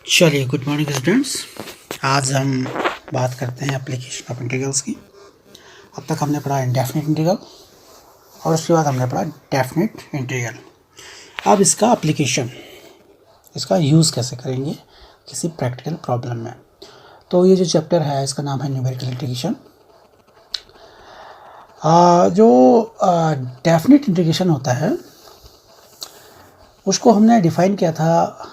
चलिए, good morning students. आज हम बात करते हैं एप्लीकेशन ऑफ इंटीग्रल्स की। अब तक हमने पढ़ा इंडेफिनिट इंटीग्रल और उसके बाद हमने पढ़ा डेफिनिट इंटीग्रल। अब इसका एप्लीकेशन, इसका यूज़ कैसे करेंगे किसी प्रैक्टिकल प्रॉब्लम में। तो ये जो चैप्टर है इसका नाम है न्यूमेरिकल इंटीग्रेशन। जो डेफिनिट इंटीग्रेशन होता है उसको हमने डिफ़ाइन किया था।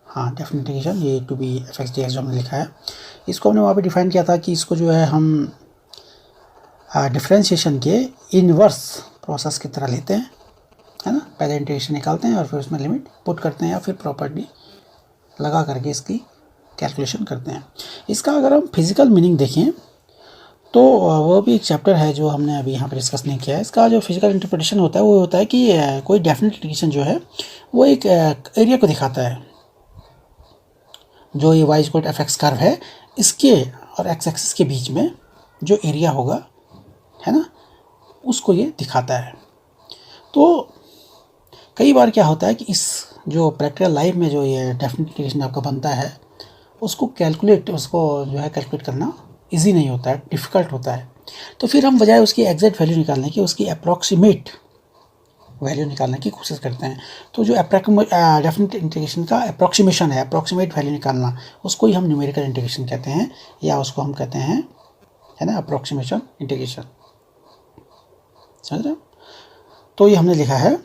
हाँ, डेफिनिट इंटीग्रेशन, ये to B F x D x जो हमने लिखा है, इसको हमने वहाँ पे डिफ़ाइन किया था कि इसको जो है हम डिफरेंशिएशन के इनवर्स प्रोसेस की तरह लेते हैं, है ना। पहले इंटीग्रेशन निकालते हैं और फिर उसमें लिमिट पुट करते हैं या फिर प्रॉपर्टी लगा करके इसकी कैलकुलेशन करते हैं। इसका अगर हम फिज़िकल मीनिंग देखें तो वो भी एक चैप्टर है जो हमने अभी यहाँ पर डिस्कस नहीं किया है। इसका जो फिजिकल इंटरप्रिटेशन होता है वो होता है कि कोई डेफिनेट इंटीग्रेशन जो है वो एक एरिया को दिखाता है। जो ये y equal to f x curve है, इसके और एक्स एक्सिस के बीच में जो एरिया होगा, है ना, उसको ये दिखाता है। तो कई बार क्या होता है कि इस जो प्रैक्टिकल लाइफ में जो ये डेफिनेट इंटीग्रेशन आपका बनता है उसको जो है कैलकुलेट करना इजी नहीं होता है, डिफ़िकल्ट होता है। तो फिर हम बजाय उसकी एग्जैक्ट वैल्यू निकालने की उसकी अप्रॉक्सीमेट वैल्यू निकालने की कोशिश करते हैं। तो जो डेफिनेट इंटीग्रेशन का अप्रॉक्सीमेशन है, अप्रॉक्सीमेट वैल्यू निकालना, उसको ही हम न्यूमेरिकल इंटीग्रेशन कहते हैं, या उसको हम कहते हैं, है ना, अप्रॉक्सीमेशन इंटीग्रेशन। समझ रहे हो? तो ये हमने लिखा है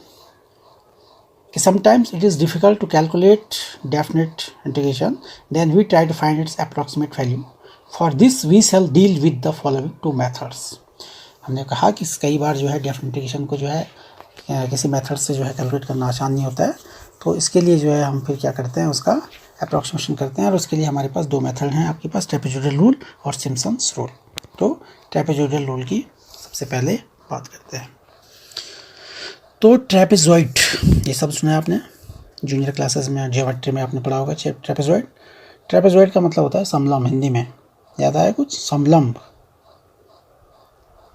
कि sometimes it is difficult to calculate definite integration, then we try to find its approximate value. For this we shall deal with the following two methods. हमने कहा कि कई बार जो है डेफिनेट इंटीग्रेशन को जो है किसी मेथड से जो है कैलकुलेट करना आसान नहीं होता है। तो इसके लिए जो है हम फिर क्या करते हैं, उसका अप्रॉक्सीमेशन करते हैं। और उसके लिए हमारे पास दो मेथड हैं, आपके पास ट्रेपेजॉइडल रूल और सिम्पसन्स रूल। तो ट्रेपेजॉइडल रूल की सबसे पहले बात करते हैं। तो ट्रेपेजॉइड, ये सब सुना है आपने जूनियर क्लासेस में, ज्योमेट्री में आपने पढ़ा होगा ट्रेपेजॉइड। ट्रेपेजॉइड का मतलब होता है समलंब। हिंदी में याद आया कुछ? समलंब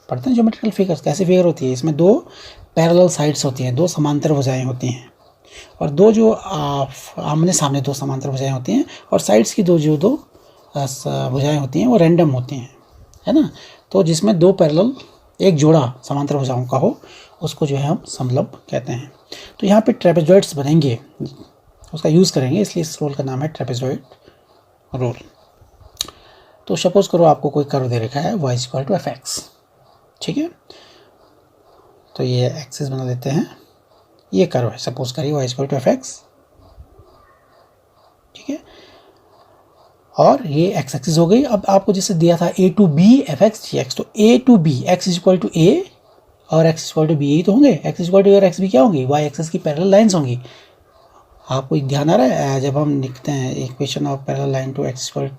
पढ़ते हैं ज्योमेट्रिकल फिगर्स। कैसी फिगर होती है? इसमें दो पैरेलल साइड्स होती हैं, दो समांतर भुजाएं होती हैं, और दो जो आमने सामने दो समांतर भुजाएं होती हैं, और साइड्स की दो भुजाएं होती हैं वो रैंडम होती हैं, है ना। तो जिसमें दो पैरेलल, एक जोड़ा समांतर भुजाओं का हो, उसको जो है हम समलंब कहते हैं। तो यहाँ पे ट्रेपेजॉइड्स बनेंगे, उसका यूज़ करेंगे, इसलिए इस रोल का नाम है ट्रेपेजॉइड रोल। तो सपोज करो आपको कोई कर्व दे रखा है y equal to f x, ठीक है। तो ये एक्सिस बना लेते हैं, ये कर्व है, सपोज करिए y equal to f x, ठीक है। और ये एक्स एक्सिस हो गई। अब आपको जैसे दिया था a to b f x g x, तो a to b x equal to a और एक्स इक्वल टू b, यही तो होंगे। एक्स इक्वल टू और एक्स भी क्या होंगी? y एक्सिस की पैरेलल लाइंस होंगी। आपको ध्यान आ रहा है जब हम लिखते हैं equation of parallel line to x equal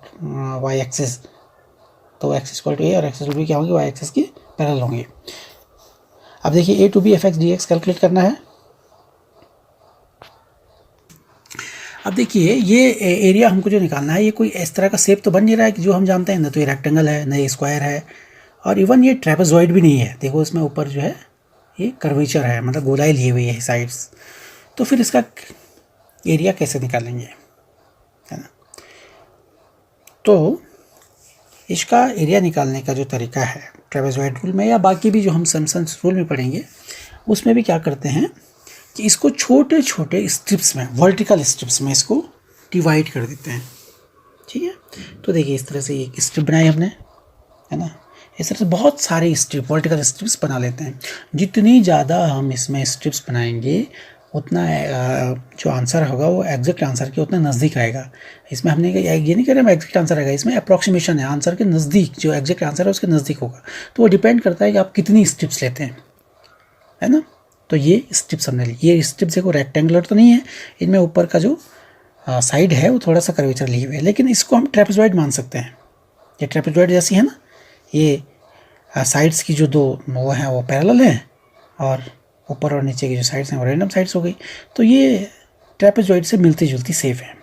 y axis, तो एक्स इक्वल टू a और एक्स इक्वल टू b क्या होंगी? y एक्सिस की पैरेलल होंगी। अब देखिए a to b f x D x calculate करना है। अब देखिए ये एरिया हमको जो निकालना है, ये कोई इस तरह का शेप तो बन नहीं रहा है कि जो हम जानते हैं, ना तो ये रेक्टेंगल है, ना ये स्क्वायर है, और इवन ये ट्रेपेजॉइड भी नहीं है। देखो इसमें ऊपर जो है ये कर्वेचर है, मतलब गोलाई लिए हुई है साइड्स। तो फिर इसका एरिया कैसे निकालेंगे, है ना। तो इसका एरिया निकालने का जो तरीका है ट्रेपेजॉइड रूल में, या बाकी भी जो हम सिम्पसन्स रूल में पढ़ेंगे, उसमें भी क्या करते हैं कि इसको छोटे छोटे स्ट्रिप्स में, वर्टिकल स्ट्रिप्स में इसको डिवाइड कर देते हैं, ठीक है। तो देखिए इस तरह से एक स्ट्रिप बनाई हमने, है ना। इस तरह से बहुत सारे स्ट्रिप, वर्टिकल स्ट्रिप्स बना लेते हैं। जितनी ज़्यादा हम इसमें स्ट्रिप्स बनाएंगे उतना जो आंसर होगा वो एग्जैक्ट आंसर के उतना नज़दीक आएगा। इसमें हमने ये नहीं कह रहे एग्जैक्ट आंसर आएगा, इसमें अप्रॉक्सीमेशन है, आंसर के नज़दीक, जो एग्जैक्ट आंसर है उसके नज़दीक होगा। तो वो डिपेंड करता है कि आप कितनी स्ट्रिप्स लेते हैं, है ना। तो ये स्ट्रिप्स हमने ली। ये स्ट्रिप्स देखो रेक्टेंगुलर तो नहीं है, इनमें ऊपर का जो साइड है वो थोड़ा सा कर्वेचर लिए हुए है, लेकिन इसको हम ट्रेपेजॉइड मान सकते हैं। ये ट्रेपेजॉइड जैसी है ना, ये साइड्स की जो दो वो हैं वो पैरेलल हैं, और ऊपर और नीचे की जो साइड्स हैं वो रैंडम साइड्स हो गई। तो ये ट्रेपेजॉइड से मिलती जुलती शेप है,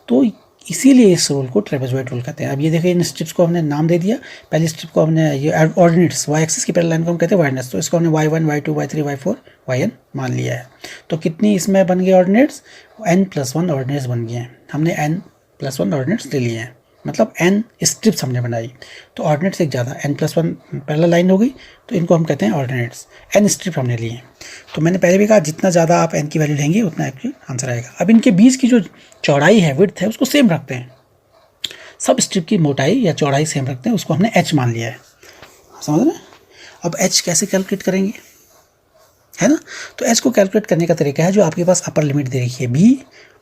तो इसीलिए इस रोल को ट्रेपेजॉइड रोल कहते हैं। अब ये देखिए इन स्ट्रिप्स को हमने नाम दे दिया। पहली स्ट्रिप को हमने ये ऑर्डिनेट्स, वाई एक्सिस की पैरेलल लाइन को हम कहते हैं वाइडनेस, तो इसको हमने y1 y2 y3 y4 yn मान लिया है। तो कितनी इसमें बन गई ऑर्डिनेट्स? n+1 ऑर्डिनेट्स बन गए हैं, हमने n+1 ऑर्डिनेट्स ले लिए हैं, मतलब n स्ट्रिप्स हमने बनाई, तो ऑर्डिनेट्स एक ज़्यादा, n+1 पैरेलल लाइन हो गई, तो इनको हम कहते हैं ऑर्डिनेट्स। n स्ट्रिप हमने लिए हैं, तो मैंने पहले भी कहा जितना ज़्यादा आप n की वैल्यू लेंगे उतना आपकी आंसर आएगा। अब इनके बीच की जो चौड़ाई है, विड्थ है, उसको सेम रखते हैं, सब स्ट्रिप की मोटाई या चौड़ाई सेम रखते हैं, उसको हमने h मान लिया है, समझ रहे हैं। अब h कैसे कैलकुलेट करेंगे, है ना। तो h को कैलकुलेट करने का तरीका है, जो आपके पास अपर लिमिट दे रखी है b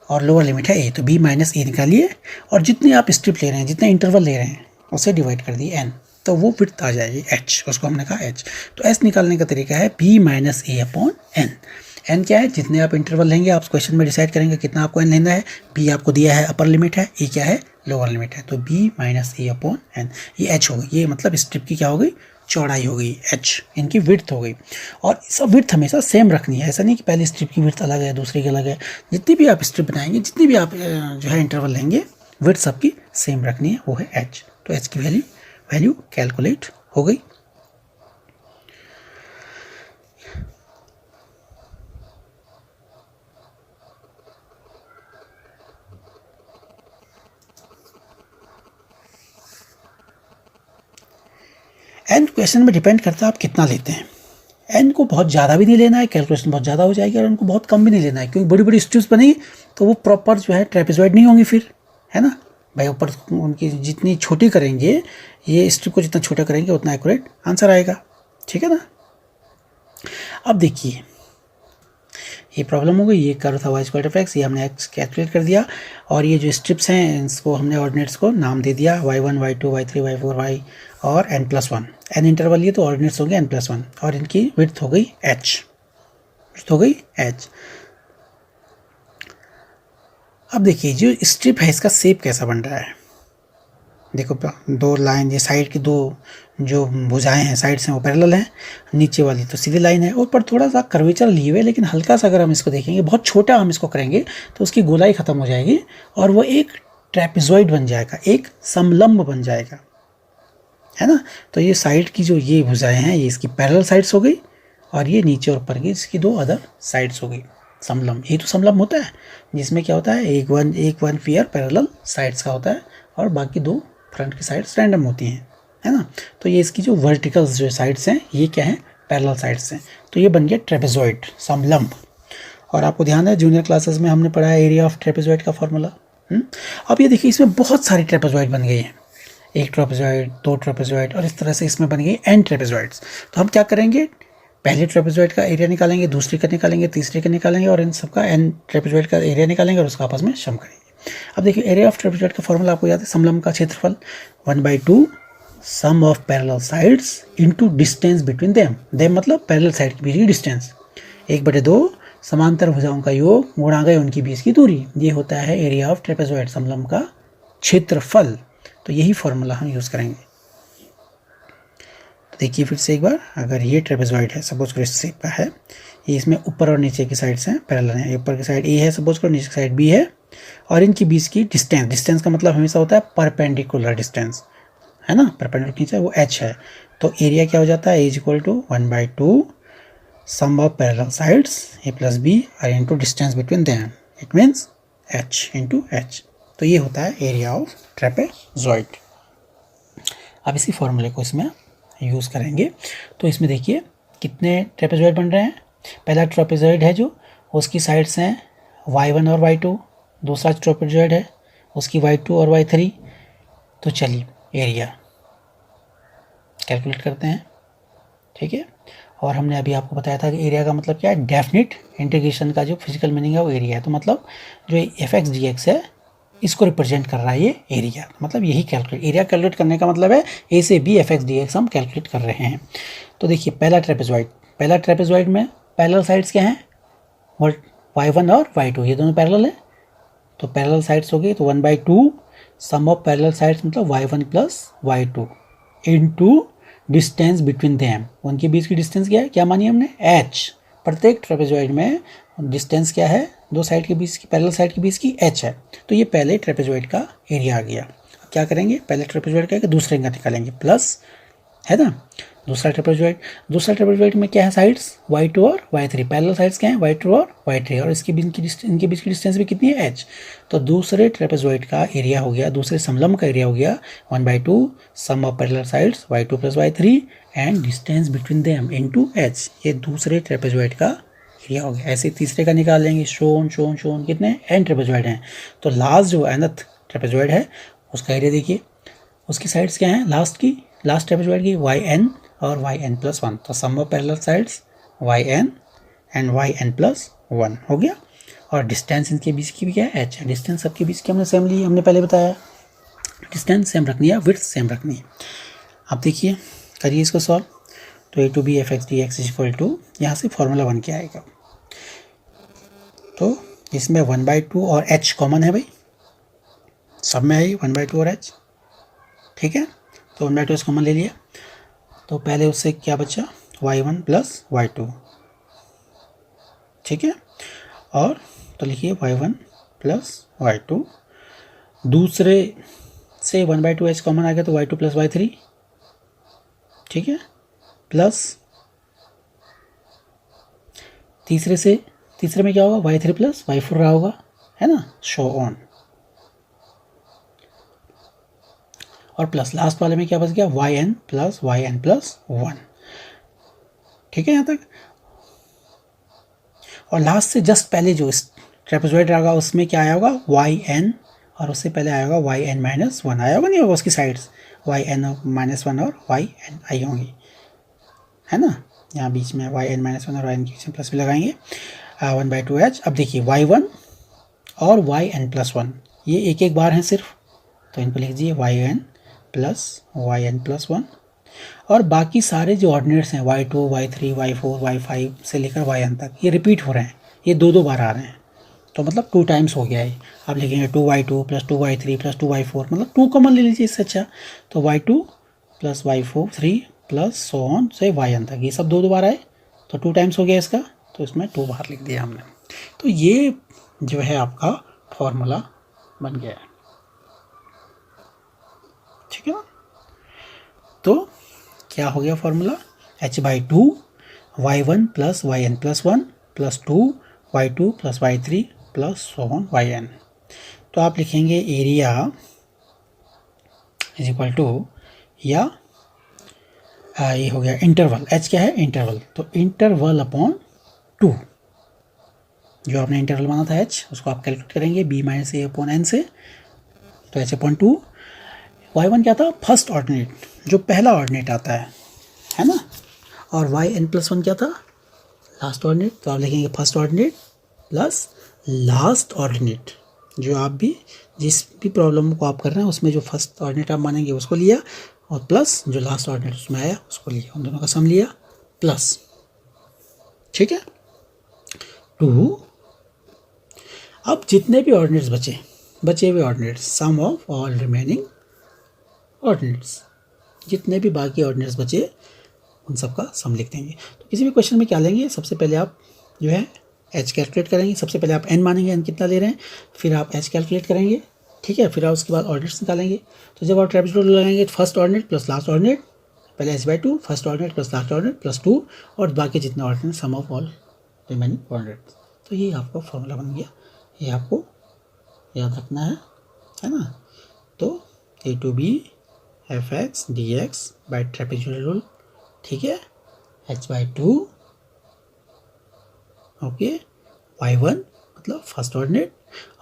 और लोअर लिमिट है a, तो b माइनस a निकालिए और जितनी आप स्ट्रिप ले रहे हैं, जितना इंटरवल ले रहे हैं, उसे डिवाइड कर दिए n, तो वो विड्थ आ जाएगी h, उसको हमने कहा h। तो h निकालने का तरीका है b minus a upon n। n क्या है, जितने आप इंटरवल लेंगे आप क्वेश्चन में डिसाइड करेंगे कितना आपको n लेना है। b आपको दिया है अपर लिमिट है, a क्या है लोअर लिमिट है, तो b minus a upon n, ये h हो गई, ये मतलब स्ट्रिप की क्या हो गई, चौड़ाई हो गई h, इनकी विड्थ हो गई। और सब विड्थ हमेशा सेम रखनी है, ऐसा नहीं कि पहली स्ट्रिप की विड्थ अलग है दूसरी की अलग है, जितनी भी आप स्ट्रिप बनाएंगे, जितनी भी आप जो है इंटरवल लेंगे, विड्थ सबकी सेम रखनी है, वो है h। तो h की वैल्यू कैलकुलेट हो गई। एन क्वेश्चन में डिपेंड करता है आप कितना लेते हैं। एन को बहुत ज़्यादा भी नहीं लेना है, कैलकुलेशन बहुत ज़्यादा हो जाएगी, और उनको बहुत कम भी नहीं लेना है, क्योंकि बड़ी बड़ी स्ट्रिप्स बनेगी तो वो प्रॉपर जो है ट्रेपेजॉइड नहीं होंगी फिर, है ना भाई। ऊपर उनकी जितनी छोटी करेंगे, ये स्ट्रिप को जितना छोटा करेंगे उतना एक्यूरेट आंसर आएगा, ठीक है ना। अब देखिए ये प्रॉब्लम हो गई, ये कर्व था y²f(x), ये हमने x कैलकुलेट कर दिया, और ये जो स्ट्रिप्स हैं इसको हमने ऑर्डिनेट्स को नाम दे दिया y1 y2 y3 y4 y और n+1, n इंटरवल ये तो ऑर्डिनेट्स होंगे n+1, और इनकी विड्थ हो गई h, विड्थ हो गई h। अब देखिए जो स्ट्रिप है इसका शेप कैसा बन रहा है, देखो दो लाइन, ये साइड की दो जो भुजाएं हैं साइड से वो पैरेलल हैं, नीचे वाली तो सीधी लाइन है, ऊपर थोड़ा सा कर्वेचर लिए हुए, लेकिन हल्का सा अगर हम इसको देखेंगे, बहुत छोटा हम इसको करेंगे तो उसकी गोलाई खत्म हो जाएगी और वो एक ट्रेपेजॉइड बन जाएगा, एक समलंब बन जाएगा, है ना। तो ये साइड की जो ये भुजाएं हैं ये इसकी पैरेलल साइड्स हो गई, और ये नीचे और ऊपर की इसकी दो अदर साइड्स हो गई समलंब। ये तो समलंब होता है जिसमें क्या होता है, एक वन पेयर पैरेलल साइड्स का होता है और बाकी दो फ्रंट की साइड्स रैंडम होती हैं, है ना। तो ये इसकी जो वर्टिकल्स जो साइड्स हैं ये क्या है, पैरेलल साइड्स हैं, तो ये बन गया ट्रेपेजॉइड समलंब। और आपको ध्यान है जूनियर क्लासेस में हमने पढ़ा है एरिया ऑफ ट्रेपेजॉइड का फॉर्मूला। अब ये देखिए इसमें बहुत सारी ट्रेपेजॉइड बन गई हैं, एक ट्रेपेजॉइड, दो ट्रेपेजॉइड, और इस तरह से इसमें बन गई n ट्रेपेजॉइड्स। तो हम क्या करेंगे, पहले ट्रेपेजॉइड का एरिया निकालेंगे, दूसरे का निकालेंगे, तीसरे का निकालेंगे, और इन सबका n ट्रेपेजॉइड का एरिया निकालेंगे और उसका आपस में सम करेंगे। अब देखिए एरिया ऑफ ट्रेपेजॉइड का फॉर्मूला आपको याद है, समलंब का क्षेत्रफल 1/2 sum of parallel sides into distance between them मतलब पैरेलल साइड के बीच की डिस्टेंस, 1/2 समांतर भुजाओं का योग गुणा गए उनकी बीच की दूरी, ये होता है एरिया ऑफ ट्रेपेजॉइड, समलंब का क्षेत्रफल। तो यही फॉर्मूला हम यूज़ करेंगे। तो देखिए फिर से एक बार, अगर ये ट्रेपेजॉइड है, सपोज करो इस शेप का है, ये इसमें ऊपर और नीचे की साइड से पैरेलल है, ऊपर की साइड ए है सपोज करो, नीचे की साइड बी है, और इनकी बीच की डिस्टेंस का मतलब हमेशा होता है परपेंडिकुलर डिस्टेंस, है ना, परपेंडिकुलर खींचा वो h है। तो एरिया क्या हो जाता है, A = 1/2 sum of parallel sides a + b और into distance between them, it means h × h। तो ये होता है एरिया ऑफ ट्रेपेजॉइड। अब इसी फॉर्मूले को इसमें यूज़ करेंगे। तो इसमें देखिए कितने ट्रेपेजॉइड बन रहे हैं। पहला ट्रेपेजॉइड है जो उसकी साइड्स हैं y1 और y2, दूसरा ट्रेपेजॉइड है उसकी y2 और y3। तो चलिए एरिया कैलकुलेट करते हैं, ठीक है। और हमने अभी आपको बताया था कि एरिया का मतलब क्या है, डेफिनिट इंटीग्रेशन का जो फिजिकल मीनिंग है वो एरिया है। तो मतलब जो f(x) dx है इसको रिप्रेजेंट कर रहा है ये एरिया, मतलब यही कैलकुलेट, एरिया कैलकुलेट करने का मतलब है a से b f(x) dx हम कैलकुलेट कर रहे हैं। तो देखिए पहला ट्रेपेजॉइड में पैरेलल साइड्स क्या हैं, y1 और y2, ये दोनों पैरेलल है, तो पैरेलल साइड्स हो गई, तो 1/2 सम ऑफ पैरेलल साइड्स मतलब y1 + y2 into distance between them, उनके बीच की डिस्टेंस क्या है, क्या मानी हमने, h। प्रत्येक ट्रेपेजॉइड में डिस्टेंस क्या है, दो साइड के बीच की, पैरेलल साइड के बीच की h है। तो ये पहले ट्रेपेजॉइड का एरिया आ गया। अब क्या करेंगे, पहले ट्रेपेजॉइड का दूसरे का निकालेंगे, प्लस है ना। दूसरा ट्रेपेजॉइड में क्या है, साइड्स y2 और y3, पैरेलल साइड्स क्या है y2 और y3, और इनके बीच की डिस्टेंस भी कितनी है h। तो दूसरे ट्रेपेजॉइड का एरिया हो गया, दूसरे समलंब का एरिया हो गया 1/2 sum of parallel sides y2 + y3 and distance between them into h। ये दूसरे ट्रेपेजॉइड का एरिया हो गया। ऐसे तीसरे का निकाल लेंगे, शोन कितने n ट्रेपेजॉइड हैं। तो लास्ट जो nth ट्रेपेजॉइड है उसका एरिया देखिए, उसकी साइड्स क्या हैं, लास्ट ट्रेपेजॉइड की yn और yn+1, तो sum of parallel sides yn and yn+1 हो गया। और डिस्टेंस इनके बीच की भी क्या है, h है। डिस्टेंस सबके बीच की हमने सेम ली, हमने पहले बताया डिस्टेंस सेम रखनी है, विड्थ सेम रखनी है। आप देखिए करिए इसको सॉल्व। तो a to b f(x) dx = यहाँ से फॉर्मूला 1 क्या आएगा, तो इसमें 1/2 और h कॉमन है भाई, सब में आई 1/2 और h, ठीक है। तो 1/2 h कॉमन ले लिया, तो पहले उससे क्या बचा y1 + y2, ठीक है। और तो लिखिए y1 + y2, दूसरे से 1/2 h कॉमन आ गया तो y2 + y3, ठीक है, प्लस तीसरे में क्या होगा y3 + y4 रहा होगा, है ना, शो ऑन। और प्लस लास्ट वाले में क्या बच गया yn + yn+1, ठीक है यहाँ तक। और लास्ट से जस्ट पहले जो इस ट्रेपेजॉइड रहेगा उसमें क्या आया होगा yn, और उससे पहले आया होगा yn-1 आया होगा, नहीं होगा, उसकी साइड्स yn-1 और yn आई होंगी, है ना। यहाँ बीच में yn-1 और yn के बीच में प्लस भी लगाएंगे 1/2 h। अब देखिए y1 और yn+1 ये एक बार हैं सिर्फ, तो इनको लिख दीजिए yn + yn+1, और बाकी सारे जो ऑर्डिनेट्स हैं y2, y3, y4, y5 से लेकर yn तक ये रिपीट हो रहे हैं, ये दो बार आ रहे हैं, तो मतलब 2 टाइम्स हो गया है। आप लिखेंगे 2y2 + 2y3 + 2y4, मतलब 2 कॉमन ले लीजिए इससे अच्छा, तो y2 + y4 3 + सो ऑन से yn तक, ये सब दो बार आए, तो 2 टाइम्स हो गया इसका, तो इसमें 2 बार लिख दिया हमने। तो ये जो है आपका फॉर्मूला बन गया है, ठीक है ना। तो क्या हो गया formula, h/2 y1 + yn+1 + 2 y2 + y3 + so on yn। तो आप लिखेंगे एरिया = या ये हो गया इंटरवल, h क्या है इंटरवल, तो इंटरवल अपॉन 2, जो आपने इंटरवल माना था h उसको आप कैलकुलेट करेंगे b - a/n से, तो h/2। y1 क्या था, फर्स्ट ऑर्डिनेट, जो पहला ऑर्डिनेट आता है ना, और yn+1 क्या था, लास्ट ऑर्डिनेट, तो आप लिखेंगे first ordinate plus last ordinate, जो आप भी जिस भी प्रॉब्लम को आप कर रहे हैं उसमें जो फर्स्ट ऑर्डिनेट आप मानेंगे उसको लिया, और प्लस जो लास्ट ऑर्डिनेट उसमें आया उसको लिया, उन दोनों का सम लिया प्लस, ठीक है 2। अब जितने भी ऑर्डिनेट्स बचे हुए ordinates, sum of all remaining ordinates, जितने भी बाकी ऑर्डिनेट्स बचे उन सब का सम लिख देंगे। तो किसी भी क्वेश्चन में क्या लेंगे, सबसे पहले आप जो है h कैलकुलेट करेंगे, सबसे पहले आप n मानेंगे, n कितना ले रहे हैं, फिर आप h कैलकुलेट करेंगे, ठीक है, फिर आप उसके बाद ऑर्डिनेट्स निकालेंगे। तो जब आप ट्रेपेजॉइड लगाएंगे तो first ordinate plus last ordinate, पहले h/2 first ordinate plus last ordinate plus 2, और बाकी जितने ordinate sum of all remaining ordinate. तो ये आपका फॉर्मूला बन गया, ये आपको याद रखना है ना। तो a to b f(x) dx by trapezoidal rule, ठीक है, h/2 ओके, y1 मतलब फर्स्ट ऑर्डिनेट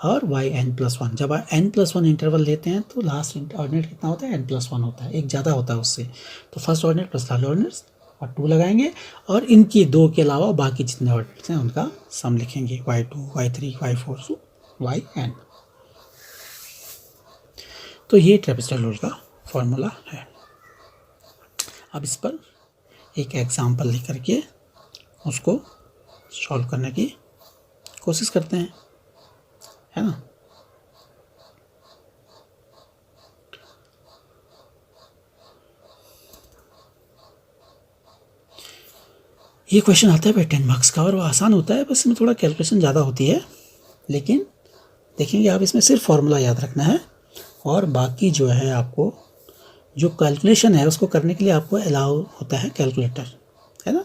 और yn+1। जब आप n+1 इंटरवल लेते हैं तो लास्ट ऑर्डिनेट कितना होता है, n+1 होता है, एक ज़्यादा होता है उससे, तो first ordinate plus last ordinates और 2 लगाएंगे, और इनकी 2 के अलावा बाकी जितने ऑर्डिनेट्स हैं उनका सम लिखेंगे y2, y3, y4 सो yn। तो ये ट्रेपेजॉइडल रूल का फॉर्मूला है। अब इस पर एक एग्जाम्पल लिख करके उसको सॉल्व करने की कोशिश करते हैं, है ना। ये क्वेश्चन आता है भाई 10 मार्क्स का, और वो आसान होता है, बस इसमें थोड़ा कैलकुलेशन ज़्यादा होती है, लेकिन देखेंगे आप इसमें सिर्फ फॉर्मूला याद रखना है, और बाकी जो है आपको जो कैलकुलेशन है उसको करने के लिए आपको अलाउ होता है कैलकुलेटर, है ना।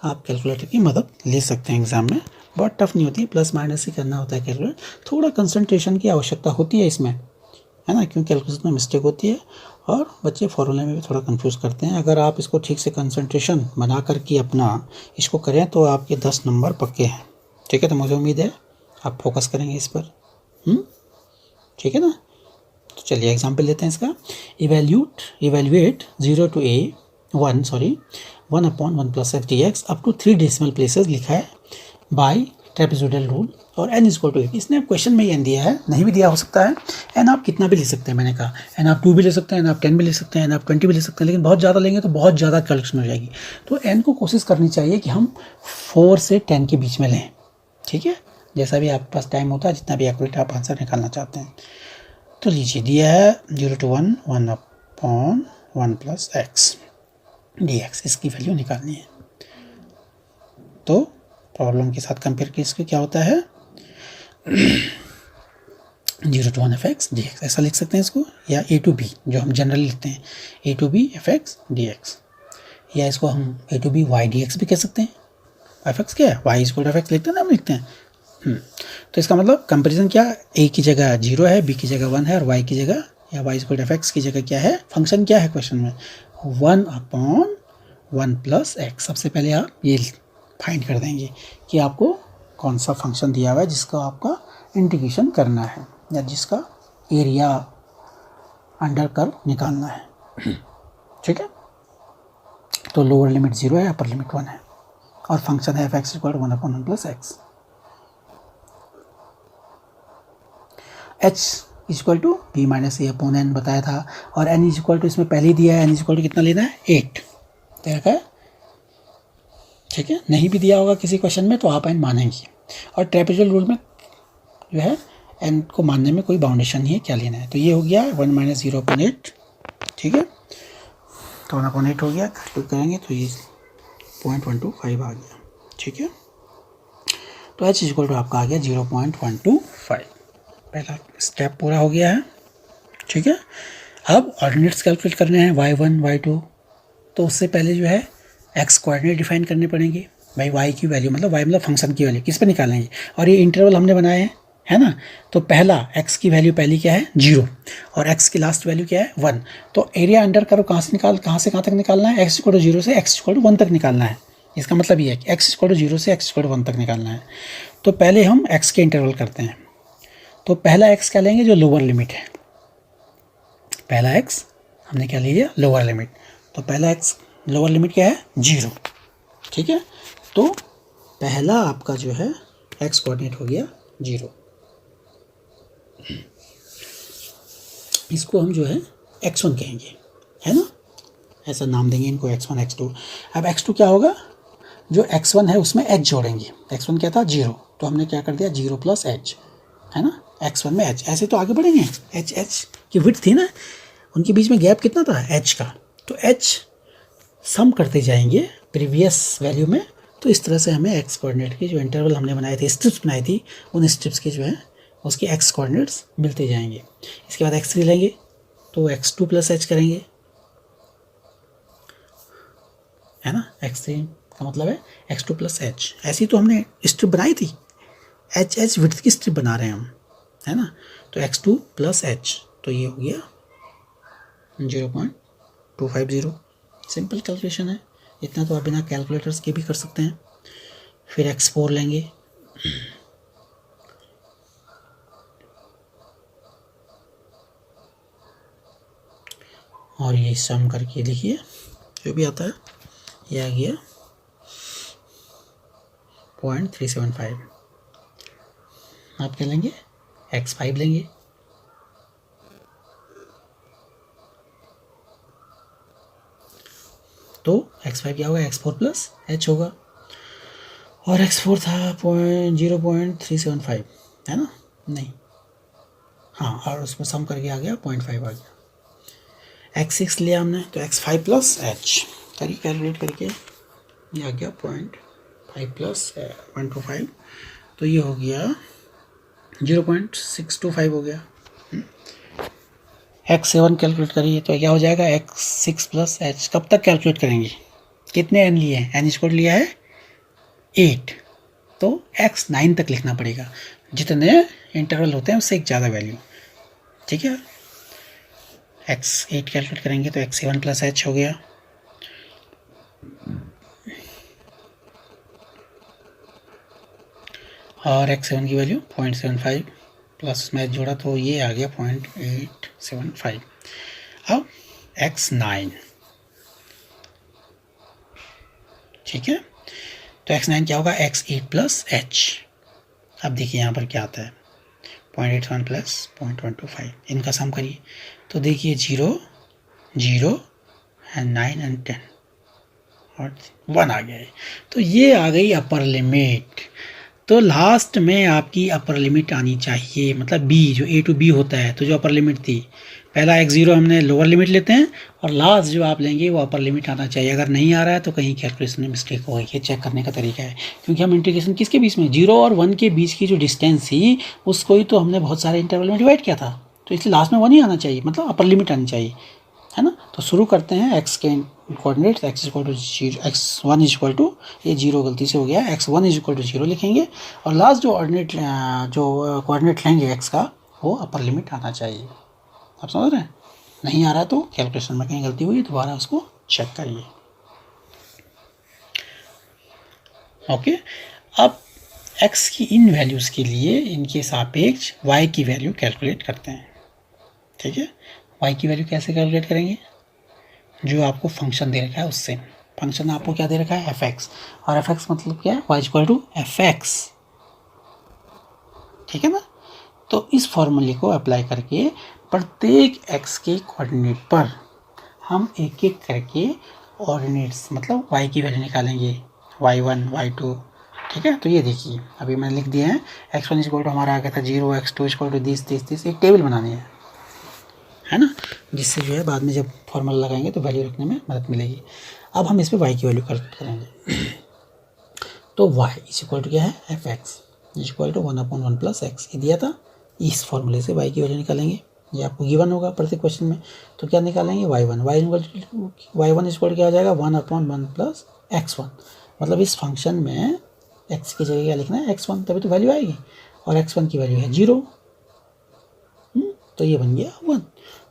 आप कैलकुलेटर की मदद ले सकते हैं एग्ज़ाम में, बहुत टफ नहीं होती है, प्लस माइनस ही करना होता है कैलकुलेट। थोड़ा कंसंट्रेशन की आवश्यकता होती है इसमें, है ना, क्योंकि कैलकुलेशन में मिस्टेक होती है और बच्चे फॉर्मूले में भी थोड़ा कंफ्यूज करते हैं। अगर आप इसको ठीक से कंसंट्रेशन बना कर के अपना इसको करें तो आपके 10 नंबर पक्के हैं, ठीक है। तो मुझे उम्मीद है आप फोकस करेंगे इस पर, ठीक है ना। तो चलिए एग्जाम्पल लेते हैं इसका। Evaluate 0 to a 1/1 + x up to 3 decimal places लिखा है बाय ट्रेपेजोइडल रूल और n = 8। इसने क्वेश्चन में n दिया है, नहीं भी दिया हो सकता है। n आप कितना भी ले सकते हैं, मैंने कहा n आप 2 भी ले सकते हैं, n आप 10 भी ले सकते हैं, n आप 20 भी ले सकते हैं, लेकिन बहुत ज़्यादा लेंगे तो बहुत ज़्यादा कैलकुलेशन हो जाएगी। तो n को कोशिश करनी चाहिए कि हम 4 से 10 के बीच में लें, ठीक है। जैसा भी आपके पास टाइम होता है, जितना भी एक्यूरेट आप आंसर निकालना चाहते हैं। तो लीजिए दिया है 0 to 1 1/1 + x dx, इसकी वैल्यू निकालनी है। तो प्रॉब्लम के साथ कंपेयर की इसको क्या होता है 0 to 1 f(x) dx, ऐसा लिख सकते हैं इसको, या a to b जो हम जनरली लिखते हैं a to b f(x) dx, या इसको हम a to b y dx भी कह सकते हैं। f(x) क्या है, y = f(x) लिखते हैं ना, हम लिखते हैं। तो इसका मतलब कंपैरिजन क्या, a की जगह 0 है, b की जगह 1 है और y की जगह या y = f(x) की जगह क्या है, फंक्शन क्या है क्वेश्चन में 1/1 + x। सबसे पहले आप ये फाइंड कर देंगे कि आपको कौन सा फंक्शन दिया हुआ है जिसका आपका इंटीग्रेशन करना है या जिसका एरिया अंडर कर्व निकालना है, ठीक है। तो लोअर लिमिट 0 है, अपर लिमिट 1 है और फंक्शन है f(x) = 1/1 + x। h = b - a/n बताया था और n = इसमें पहले ही दिया है, n = कितना लेना है 8 दे रखा है, ठीक है। नहीं भी दिया होगा किसी क्वेश्चन में तो आप n मानेंगे, और ट्रेपेजोइडल रूल में जो है n को मानने में कोई बाउंडेशन नहीं है, क्या लेना है। तो ये हो गया 1 - 0/8, ठीक है। तो 1/8 हो गया, कैलकुलेट करेंगे तो ये 0.125 आ गया, ठीक है। तो h = आपका आ गया 0.125। पहला स्टेप पूरा हो गया है, ठीक है। अब ऑर्डिनेट्स कैलकुलेट करने हैं y1 y2, तो उससे पहले जो है x कोऑर्डिनेट डिफाइन करने पड़ेंगे। भाई y की वैल्यू मतलब y मतलब फंक्शन की वैल्यू किस पे निकालेंगे, और ये इंटरवल हमने बनाए हैं, है ना। तो पहला x की वैल्यू पहली क्या है 0 और x की लास्ट वैल्यू क्या है 1। तो एरिया अंडर कर्व कहाँ से कहाँ तक निकालना है, x = 0 से x = 1 तक निकालना है। इसका मतलब ये है कि x = 0 से x = 1 तक निकालना है। तो पहले हम x के इंटरवल करते हैं। तो पहला x क्या लेंगे, जो लोअर लिमिट है, पहला x हमने क्या लिया लोअर लिमिट। तो पहला x लोअर लिमिट क्या है 0, ठीक है। तो पहला आपका जो है x कोऑर्डिनेट हो गया 0, इसको हम जो है x1 कहेंगे, है ना, ऐसा नाम देंगे इनको x1 x2। अब x2 क्या होगा, जो x1 है उसमें h जोड़ेंगे। x1 क्या था 0, तो हमने क्या कर दिया 0 + h, है ना, x1 में h। ऐसे तो आगे बढ़ेंगे, h की विड्थ थी ना, उनके बीच में गैप कितना था h का, तो h सम करते जाएंगे प्रीवियस वैल्यू में। तो इस तरह से हमें x कोऑर्डिनेट की जो इंटरवल हमने बनाए थे, स्ट्रिप्स बनाई थी, उन स्ट्रिप्स के जो है उसके x कोऑर्डिनेट्स मिलते जाएंगे। इसके बाद x3 लेंगे तो x2 + h करेंगे, है ना। x3 का मतलब है x2 + h। ऐसी तो हमने स्ट्रिप बनाई थी, h विड्थ की स्ट्रिप बना रहे हैं हम, है ना। तो x2 + h, तो ये हो गया 0.250। सिंपल कैलकुलेशन है, इतना तो आप बिना कैलकुलेटर्स के भी कर सकते हैं। फिर x4 लेंगे, और ये सम करके देखिए जो भी आता है ये आ गया 0.375। आप क्या लेंगे x5 लेंगे, तो x5 क्या होगा x4 + h होगा, और x4 था 0.375, है ना, नहीं हाँ, और उसमें सम करके आ गया 0.5 आ गया। x6 लिया हमने, तो x5 + h करिए कैलकुलेट करके, ये आ गया 0.5 + 0.25, तो ये हो गया 0.625 हो गया, x7 कैलकुलेट करिए तो क्या हो जाएगा x6 प्लस h। कब तक कैलकुलेट करेंगे, कितने n लिए हैं, n स्क्वायर लिया है 8, तो x9 तक लिखना पड़ेगा, जितने इंटरवल होते हैं उससे एक ज़्यादा वैल्यू, ठीक है। x8 कैलकुलेट करेंगे तो x7 प्लस h हो गया, और x7 की वैल्यू 0.75 प्लस में जोड़ा तो ये आ गया 0.875। अब x9, ठीक है, तो x9 क्या होगा x8 प्लस h। अब देखिए यहाँ पर क्या आता है 0.81 प्लस 0.125, इनका सम करिए तो देखिए 0 0 एंड 9 एंड 10 और 1 आ गया है। तो ये आ गई अपर लिमिट। तो लास्ट में आपकी अपर लिमिट आनी चाहिए, मतलब b जो a टू b होता है, तो जो अपर लिमिट थी, पहला x0 हमने लोअर लिमिट लेते हैं और लास्ट जो आप लेंगे वो अपर लिमिट आना चाहिए। अगर नहीं आ रहा है तो कहीं कैलकुलेशन में मिस्टेक हो गई है, चेक करने का तरीका है। क्योंकि हम इंटीग्रेशन किसके बीच में, 0 और 1 के बीच की जो डिस्टेंस थी उसको ही तो हमने बहुत सारे इंटरवल में डिवाइड किया था, तो इसलिए लास्ट में 1 ही आना चाहिए, मतलब अपर लिमिट आनी चाहिए, है ना। तो शुरू करते हैं x के coordinates, x equal to 0, x1 equal to, ये 0 गलती से हो गया, x1 इक्वल टू 0 लिखेंगे और लास्ट जो कोऑर्डिनेट लेंगे x का वो अपर लिमिट आना चाहिए। आप समझ रहे हैं, नहीं आ रहा तो कैलकुलेशन में कहीं गलती हुई दोबारा उसको चेक करिए। ओके, अब x की इन वैल्यूज़ के लिए इनके सापेक्ष y की वैल्यू कैलकुलेट करते हैं, ठीक है। y की वैल्यू कैसे कैलकुलेट करेंगे, जो आपको फंक्शन दे रखा है उससे। फंक्शन आपको क्या दे रखा है fx, और fx मतलब क्या है y इक्वल टू fx, ठीक है ना। तो इस फॉर्मूले को अप्लाई करके प्रत्येक x के कोऑर्डिनेट पर हम एक एक करके ऑर्डिनेट्स मतलब y की वैल्यू निकालेंगे, y1 y2, ठीक है। तो ये देखिए अभी मैंने लिख दिया है, x1 इक्वल टू हमारा आ गया था 0, x2 इक्वल टू 30, एक टेबल बनानी है ना, जिससे जो है बाद में जब फॉर्मूला लगाएंगे तो वैल्यू रखने में मदद मिलेगी। अब हम इस पर y की वैल्यू कैलकुलेट करेंगे। तो y इक्वल टू क्या है fx equal to 1/1 plus x, ये दिया था, इस फॉर्मूले से y की वैल्यू निकालेंगे, ये आपको गिवन होगा प्रत्येक क्वेश्चन में। तो क्या निकालेंगे y1 इक्वल क्या हो जाएगा 1/1 प्लस x1, मतलब इस फंक्शन में x की जगह क्या लिखना है x1, तभी तो वैल्यू आएगी, और x1 की वैल्यू है 0, तो ये बन गया 1,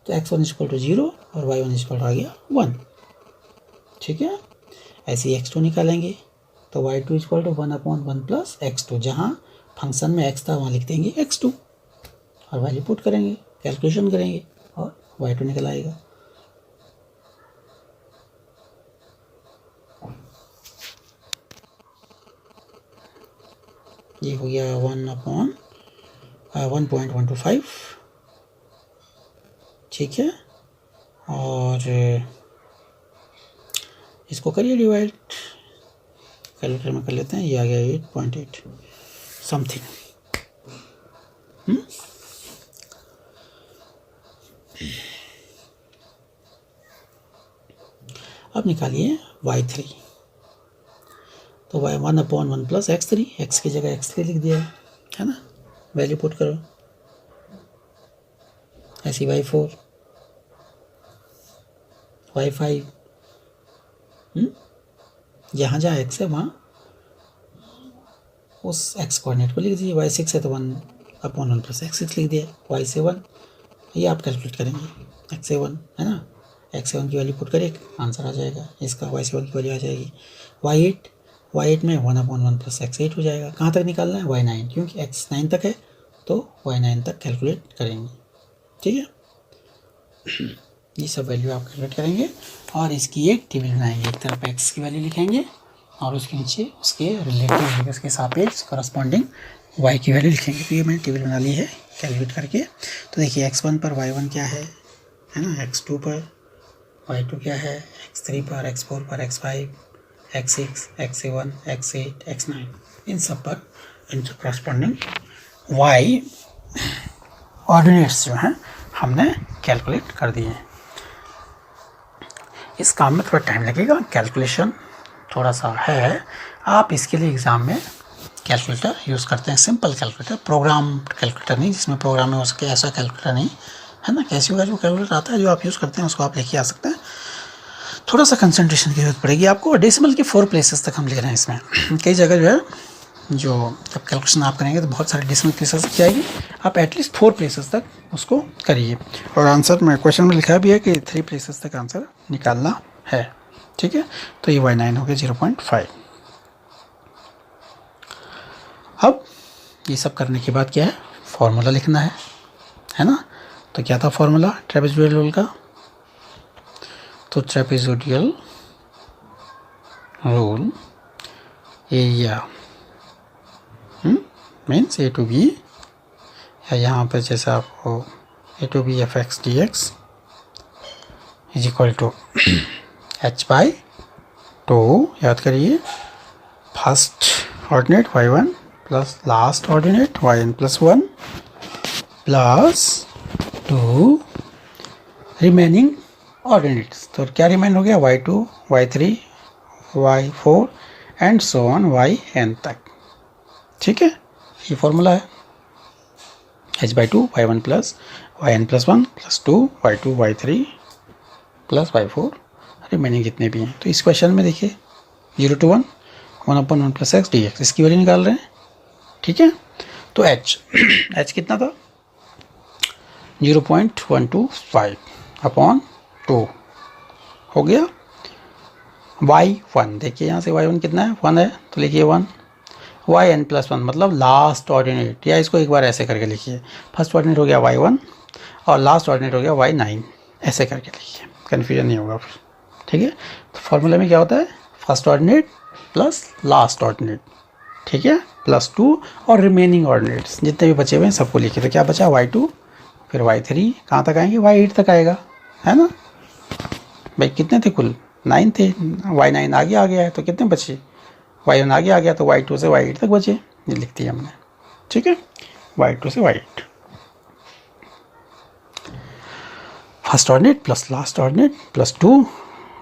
तो x1 इक्वल टू 0 और y1 इक्वल टू आ गया 1, ठीक है। ऐसे ही x2 निकालेंगे तो y2 equal to 1/1 plus x2, जहाँ फंक्शन में x था वहाँ लिख देंगे x2 और वैल्यू पुट करेंगे, कैलकुलेशन करेंगे और y2 निकल आएगा। ये हो गया 1/1.125, ठीक है, और इसको करिए डिवाइड, कैलकुलेटर में कर लेते हैं, ये आ गया 8.8 समथिंग। अब निकालिए y3, तो y 1/1 प्लस x3, x की जगह x3 लिख दिया है ना, वैल्यू पुट करो। ऐसी y4, y5, जहाँ जहाँ x है वहाँ उस x कोऑर्डिनेट को लिख दीजिए, y6 है तो 1/1 प्लस x6 लिख दिया, y7 ये आप कैलकुलेट करेंगे, x7 है ना, x7 की वैल्यू पुट करें आंसर आ जाएगा, इसका y7 की वैल्यू आ जाएगी, y8 में 1/1 प्लस x8 हो जाएगा। कहाँ तक निकालना है y9, क्योंकि x9 तक है तो y9 तक कैलकुलेट करेंगे, ठीक है। ये सब वैल्यू आप कैलकुलेट करेंगे और इसकी एक टेबल बनाएंगे, एक तरफ x की वैल्यू लिखेंगे और उसके नीचे उसके रिलेटिव उसके सापेक्ष करस्पॉन्डिंग y की वैल्यू लिखेंगे। तो ये मैंने टेबल बना ली है कैलकुलेट करके। तो देखिए x1 पर y1 क्या है ना, x2 पर y2 क्या है, x3 पर, x4 पर, x5, x6, x7, x8, x9, इन सब पर इनके करस्पॉन्डिंग y ऑर्डिनेट्स जो हैं हमने कैलकुलेट कर दिए हैं। इस काम में थोड़ा टाइम लगेगा, कैलकुलेशन थोड़ा सा है, आप इसके लिए एग्ज़ाम में कैलकुलेटर यूज़ करते हैं, सिंपल कैलकुलेटर, प्रोग्राम कैलकुलेटर नहीं, जिसमें प्रोग्राम में हो सके ऐसा कैलकुलेटर नहीं है ना। कैसियो का जो कैलकुलेटर आता है जो आप यूज़ करते हैं उसको आप लेके आ सकते हैं। थोड़ा सा कंसंट्रेशन की जरूरत पड़ेगी आपको। डेसिमल के 4 प्लेसेस तक हम ले रहे हैं इसमें। कई जगह जो है जो जब कैलकुलेशन आप करेंगे तो बहुत सारे डेसिमल प्लेसेस की जाएगी, आप एटलीस्ट 4 प्लेसेस तक उसको करिए। और आंसर में क्वेश्चन में लिखा भी है कि 3 प्लेसेस तक आंसर निकालना है। ठीक है, तो ये y9 हो गया 0.5। अब ये सब करने के बाद क्या है, फॉर्मूला लिखना है ना। तो क्या था फॉर्मूला ट्रेपेजोइडल रूल का, तो trapezoidal rule area means A to B, या यहाँ पर जैसे आपको A to B F x D X is equal to H by 2, याद करिए, first ordinate y1 plus last ordinate yn plus 1 plus 2 remaining ordinates. तो क्या रिमेन हो गया, y2 y3 y4 and so on yn तक। ठीक है, ये फॉर्मूला है h/2 y1 plus yn plus 1 plus 2 y2 y3 plus y4 remaining जितने भी हैं। तो इस क्वेश्चन में देखिए 0 to 1 1/1 plus x D x, इसकी वैल्यू निकाल रहे हैं। ठीक है, तो h कितना था 0.125 अपॉन 2 हो गया। y1 देखिए यहाँ से y1 कितना है 1 है, तो लिखिए 1 yn प्लस 1 मतलब लास्ट ऑर्डिनेट, या इसको एक बार ऐसे करके लिखिए, फर्स्ट ऑर्डिनेट हो गया y1 और लास्ट ऑर्डिनेट हो गया y9, ऐसे करके लिखिए, कन्फ्यूजन नहीं होगा फिर। ठीक है, तो फॉर्मूला में क्या होता है, first ordinate plus last ordinate, ठीक है, प्लस 2 और रिमेनिंग ऑर्डिनेट्स जितने भी बचे हुए हैं सबको लिखिए। तो क्या बचा y2 फिर y3 कहाँ तक आएंगे, y8 तक आएगा, है ना भाई। कितने थे कुल 9 थे, y9 आगे आ गया है तो कितने बचे, y1 आगे आ गया तो y2 से y8 तक बचे, ये लिख दिया हमने। ठीक है, y2 से y8 first ordinate plus last ordinate plus 2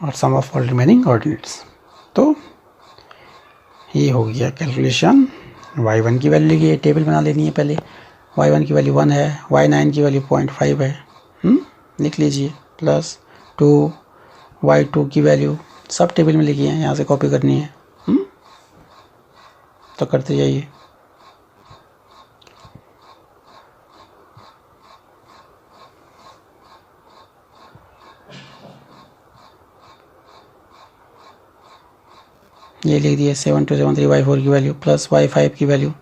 और सम ऑफ ऑल रिमेनिंग ऑर्डिनेट्स। तो ये हो गया कैलकुलेशन। y1 की वैल्यू की टेबल बना लेनी है पहले, y1 की वैल्यू 1 है, y9 की वैल्यू 0.5 है, लिख लीजिए, प्लस 2 y2 की वैल्यू सब टेबल में लिखी है, यहाँ से कॉपी करनी है। तो करते जाइए। ये लिख दिए 7273 y4 की वैल्यू प्लस y5 की वैल्यू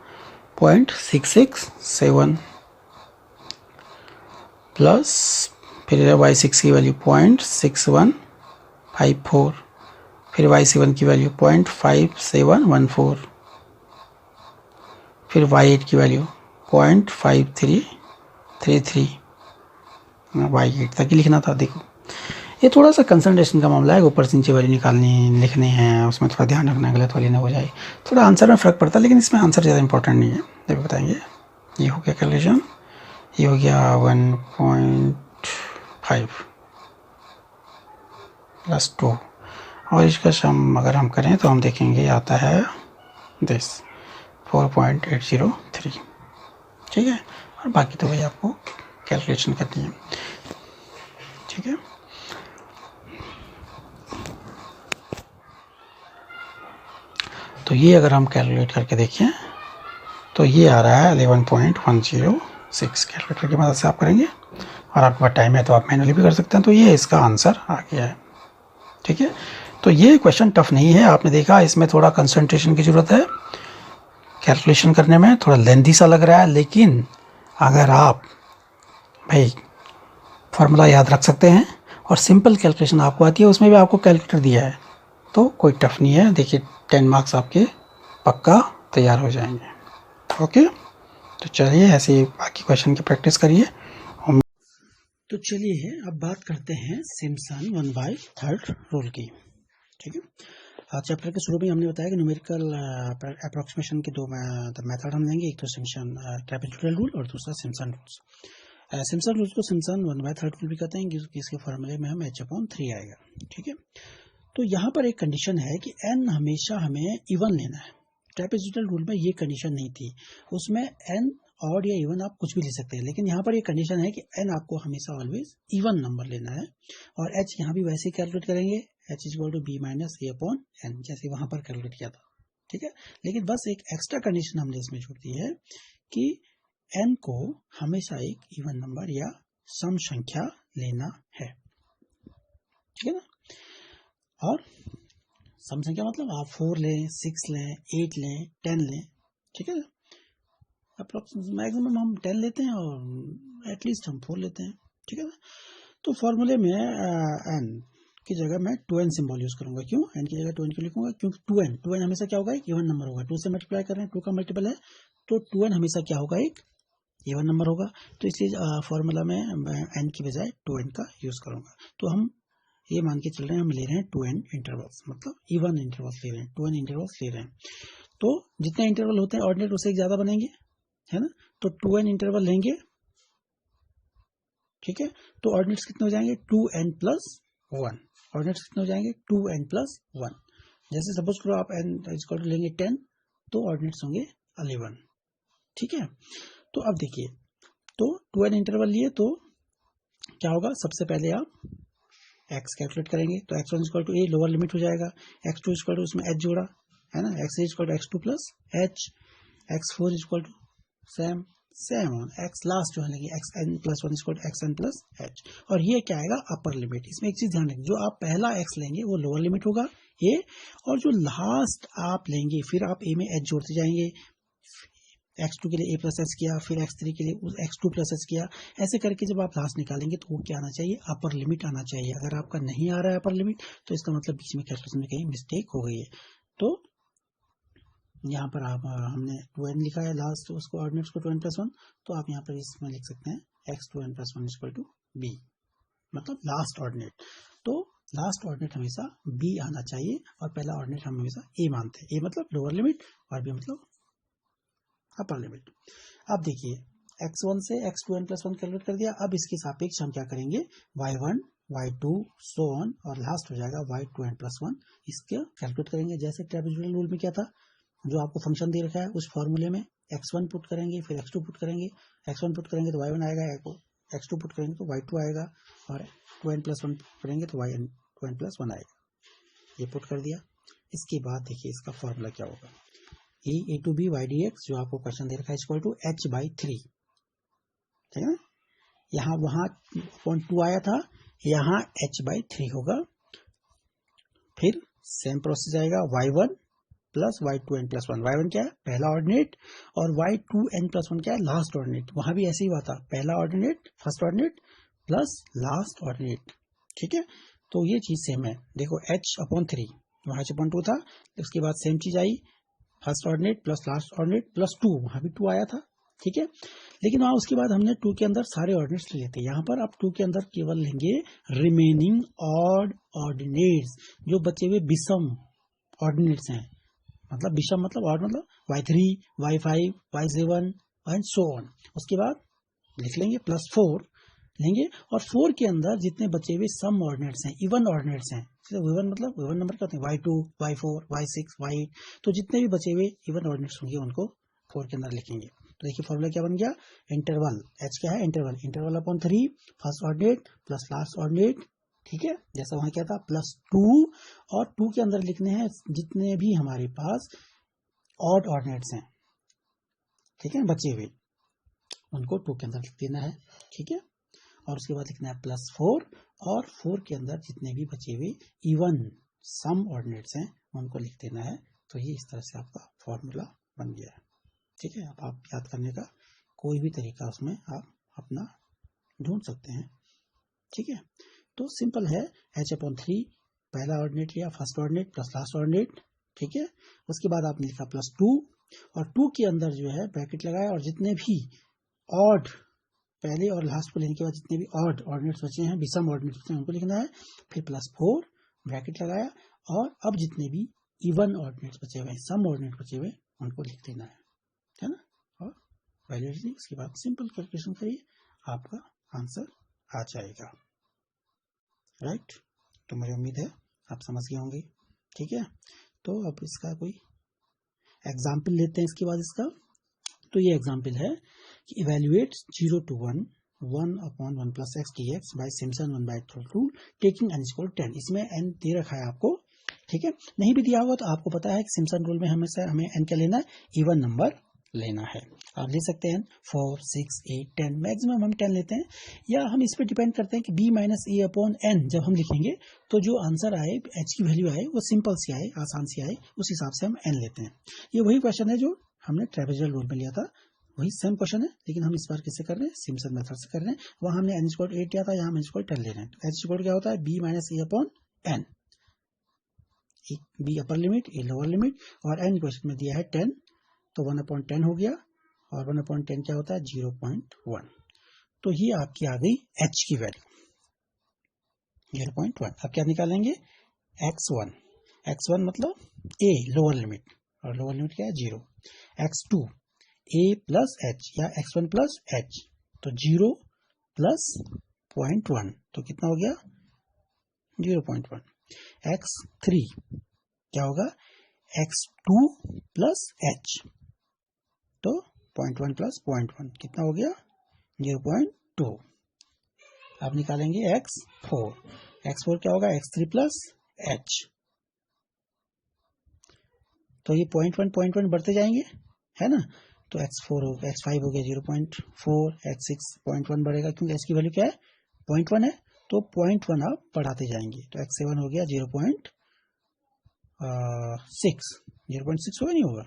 0.667 प्लस फिर y6 की वैल्यू 0.6154 फिर y7 की वैल्यू 0.5714 फिर y8 की वैल्यू 0.5333। y8 तक ही लिखना था। देखो ये थोड़ा सा कंसंट्रेशन का मामला है, ऊपर से नीचे वाली निकालनी लिखनी है, उसमें थोड़ा ध्यान रखना है गलत वाली ना हो जाए, थोड़ा आंसर में फ़र्क पड़ता है, लेकिन इसमें आंसर ज़्यादा इंपॉर्टेंट नहीं है, जब बताएंगे। ये हो गया कैलकुलेशन, ये हो गया 1.5 प्लस 2 और इसका सम अगर हम करें तो हम देखेंगे आता है दिस 4.803। ठीक है, और बाकी तो भाई आपको कैलकुलेशन करनी है। ठीक है, तो ये अगर हम कैलकुलेट करके देखें तो ये आ रहा है 11.106। कैलकुलेटर की मदद से आप करेंगे, और आपके पास टाइम है तो आप मैनुअली भी कर सकते हैं। तो ये इसका आंसर आ गया है। ठीक है, तो ये क्वेश्चन टफ नहीं है, आपने देखा इसमें थोड़ा कंसंट्रेशन की ज़रूरत है, कैलकुलेशन करने में थोड़ा लेंथी सा लग रहा है, लेकिन अगर आप भाई फार्मूला याद रख सकते हैं और सिंपल कैलकुलेशन आपको आती है, उसमें भी आपको कैलकुलेटर दिया है, तो कोई टफ नहीं है। देखिए 10 मार्क्स आपके पक्का तैयार हो जाएंगे। ओके, तो चलिए ऐसे ही बाकी क्वेश्चन की प्रैक्टिस करिए। तो चलिए अब बात करते हैं सिम्पसन 1/3 रूल की। ठीक है, चैप्टर के शुरू में हमने बताया कि न्यूमेरिकल अप्रोक्सीमेशन के दो मेथड हम लेंगे, एक तो सिम्पसन ट्रेपेजोइडल रूल और दूसरा सिम्पसन रूल्स। सिम्पसन रूल्स को सिम्पसन 1/3 रूल भी कहते हैं, क्योंकि इसके फॉर्मूले में हम h/3 आएगा। ठीक है, तो यहाँ पर एक कंडीशन है कि n हमेशा हमें इवन लेना है। ट्रेपेजोइडल रूल में ये कंडीशन नहीं थी, उसमें n ऑड या इवन आप कुछ भी ले सकते हैं, लेकिन यहाँ पर ये कंडीशन है कि n आपको हमेशा ऑलवेज इवन नंबर लेना है, और h यहाँ भी वैसे ही कैलकुलेट करेंगे, h equal to b minus a upon n, जैसे वहां पर कैलकुलेट किया था, ठीक है। लेकिन बस एक एक्स्ट्रा कंडीशन हमने इसमें जोड़ दी है कि n को हमेशा एक इवन नंबर या सम संख्या लेना है, ठीक है ना। और सम संख्या मतलब आप 4 लें, 6 लें, 8 लें, 10 लें, ठीक है। मैक्सिमम हम 10 लेते हैं और एटलीस्ट हम 4 लेते हैं, ठीक है ना। तो फॉर्मूले में n की जगह मैं 2n सिंबल यूज करूंगा। क्यों n की जगह 2n क्यों लिखूंगा? क्योंकि 2n हमेशा क्या होगा? एक इवन नंबर होगा। 2 से मल्टीप्लाई कर रहे हैं, 2 का मल्टीपल है, तो 2n हमेशा क्या होगा? एक इवन नंबर होगा। तो इसलिए फॉर्मूला में n की बजाय 2n का यूज करूंगा। तो हम ये मान के चल रहे हैं, हम ले रहे हैं 2n इंटरवल्स, मतलब इवन इंटरवल्स ले रहे हैं, 2n इंटरवल्स ले रहे हैं। तो जितने इंटरवल होते हैं ऑर्डिनेट उससे एक ज्यादा बनेंगे, है ना। तो 2n इंटरवल लेंगे, ठीक है। तो ऑर्डिनेट्स कितने हो जाएंगे? 2n plus 1। ऑर्डिनेट्स कितने हो जाएंगे? 2n plus 1। जैसे सपोज करो आप n इक्वल टू लेंगे 10, तो ऑर्डिनेट्स होंगे 11, ठीक है। तो अब देखिए, तो 2n इंटरवल लिए तो क्या होगा? सबसे पहले आप x कैलकुलेट करेंगे, तो x1 equal to a lower limit हो जाएगा, x2 इक्वल टू उसमें h जोड़ा, है ना, x3 equal to x2 plus h, x4 equal to same on x last जो है लेंगे xn plus 1 equal to xn plus h। और ये क्या आएगा? Upper limit. इसमें एक चीज ध्यान रखें, जो आप पहला x लेंगे वो लोअर लिमिट होगा a, और जो लास्ट आप लेंगे फिर आप a में h जोड़ते जाएंगे। x2 के लिए a प्लस h किया, फिर x3 के लिए x2 प्लस h किया, ऐसे करके जब आप लास्ट निकालेंगे तो वो क्या आना चाहिए? अपर लिमिट आना चाहिए। अगर आपका नहीं आ रहा है अपर लिमिट, तो इसका मतलब बीच में कैलकुलेशन में कहीं मिस्टेक हो गई है। तो यहाँ पर आप हमने 2n लिखा है लास्ट, उसको ऑर्डिनेट्स को 2n प्लस 1, तो आप यहाँ पर इसमें लिख सकते हैं x2n plus 1 equal to b, मतलब लास्ट ऑर्डिनेट। तो लास्ट ऑर्डिनेट हमेशा b आना चाहिए, और पहला ऑर्डिनेट हम हमेशा a मानते हैं। a मतलब लोअर लिमिट और b मतलब अपर लिमिट। अब देखिए, x1 से x2n प्लस 1 कैलकुलेट कर दिया। अब इसके सापेक्ष हम क्या करेंगे? y1, y2 सो ऑन, और लास्ट हो जाएगा y2n प्लस 1, इसके कैलकुलेट करेंगे। जैसे ट्रेपेजोइडल रूल में क्या था, जो आपको फंक्शन दे रखा है उस फॉर्मूले में x1 पुट करेंगे, फिर x2 पुट करेंगे, x1 पुट करेंगे तो y1 आएगा, x2 पुट करेंगे तो y2 आएगा, और 2n प्लस 1 पुट करेंगे तो y2n प्लस 1 आएगा। ये पुट कर दिया। इसके बाद देखिए इसका फॉर्मूला क्या होगा, a to b y d x, जो आपको क्वेश्चन दे रखा है, इक्वल टू h/3, ठीक है ना। यहाँ वहां 2 आया था, यहाँ h/3 होगा। फिर सेम प्रोसेस आएगा, y1 plus y2n plus 1। y1 क्या है? पहला ऑर्डिनेट, और y2n प्लस 1 क्या है? Last ordinate. वहां भी ऐसे ही हुआ था, पहला ordinate, first ordinate plus last ordinate, ठीक है। तो ये चीज सेम है। देखो h/3, वहां h/2 था, उसके बाद सेम चीज आई, first ordinate plus last ordinate plus 2, वहां भी 2 आया था, ठीक है। लेकिन वहां उसके बाद हमने 2 के अंदर सारे ऑर्डिनेट्स ले लेते हैं। यहाँ पर आप 2 के अंदर केवल लेंगे रिमेनिंग ऑड ऑर्डिनेट्स, जो बचे हुए विषम ऑर्डिनेट्स हैं। मतलब विषम मतलब ऑड मतलब y3, y5, y7 and so on. उसके बाद लिख लेंगे प्लस 4 लेंगे, और 4 के अंदर जितने बचे हुए सम ऑर्डिनेट्स हैं, इवन ऑर्डिनेट्स हैं, इवन मतलब इवन नंबर क्या होते हैं? y2, y4, y6, y8, तो जितने भी बचे हुए इवन ऑर्डिनेट्स होंगे उनको 4 के अंदर लिखेंगे। तो देखिए फॉर्मूला क्या बन गया? इंटरवल h क्या है? Interval, interval upon 3, first ordinate plus last ordinate, ठीक है। जैसा वहां क्या था, प्लस 2, और 2 के अंदर लिखने हैं जितने भी हमारे पास ऑड ऑर्डिनेट्स हैं, ठीक है, बचे हुए, उनको 2 के अंदर लिख देना है, ठीक है। और उसके बाद लिखना है प्लस 4, और 4 के अंदर जितने भी बचे हुए इवन सम ऑर्डिनेट्स हैं उनको लिख देना है। तो ये इस तरह से आपका फॉर्मूला बन गया है, ठीक है। अब आप याद करने का कोई भी तरीका उसमें आप अपना ढूंढ सकते हैं, ठीक है। तो सिंपल है, h/3 पहला ऑर्डिनेट लिया, first ordinate plus last ordinate, ठीक है। उसके बाद आपने लिखा प्लस 2, और 2 के अंदर जो है ब्रैकेट लगाया, और जितने भी ऑड पहले और लास्ट को लेने के बाद जितने भी ऑड ऑर्डिनेट्स बचे हैं, विषम ऑर्डिनेट्स बचे हैं, उनको लिखना है। फिर प्लस 4 ब्रैकेट लगाया, और अब जितने भी इवन ऑर्डिनेट्स बचे हुए हैं, सम ऑर्डिनेट बचे हुए, उनको लिख देना है ना। और वैल्यू, उसके बाद सिंपल कैलकुलेशन करिए, आपका आंसर आ जाएगा, राइट। तो मुझे उम्मीद है आप समझ गए होंगे, ठीक है। तो अब इसका कोई एग्जाम्पल लेते हैं इसके बाद इसका। तो ये एग्जाम्पल है, कि evaluate 0 to 1 1/1 plus x dx by Simpson 1/3 rule taking n equal to 10। इसमें n दे रखा है आपको, ठीक है। नहीं भी दिया हुआ तो आपको पता है कि सिम्पसन रूल में हमेशा हमें n क्या लेना है, इवन नंबर लेना है। आप ले सकते हैं 4, 6, 8, 10, मैक्सिमम हम 10 लेते हैं, या हम इस पर डिपेंड करते हैं कि b माइनस ए अपॉन n जब हम लिखेंगे तो जो आंसर आए, h की वैल्यू आए, वो सिंपल सी आए, आसान सी आए, उस हिसाब से हम n लेते हैं। ये वही क्वेश्चन है जो हमने ट्रेपेजॉइडल रूल में लिया था, वही सेम क्वेश्चन है, लेकिन हम इस बार किससे कर रहे हैं, सिम्पसन मेथड से कर रहे हैं। वहां हमने n इक्वल टू 8 लिया था, यहाँ हम n इक्वल टू 10 ले रहे हैं। तो h इक्वल क्या होता है, b minus A upon n, b upper limit, a lower limit, और n क्वेश्चन में दिया है 10, तो 1/10 हो गया, और 1/10 क्या होता है, 0.1। तो ये आपकी आ गई h की वैल्यू 0.1। अब क्या निकालेंगे, x1 मतलब a लोअर लिमिट, और लोअर लिमिट क्या है 0, x2 a प्लस h या x1 प्लस h, तो 0 प्लस 0.1, तो कितना हो गया 0.1। x3 क्या होगा, x2 प्लस h, तो 0.1 प्लस 0.1 कितना हो गया 0.2। अब निकालेंगे x4 क्या होगा, x3 प्लस h, तो ये 0.1 बढ़ते जाएंगे, है ना। तो x5 हो गया 0.4, x6 0.1 बढ़ेगा, क्योंकि h की वैल्यू क्या है 0.1 है, तो 0.1 आप बढ़ाते जाएंगे। तो x7 हो गया 0.6 होगा, नहीं होगा,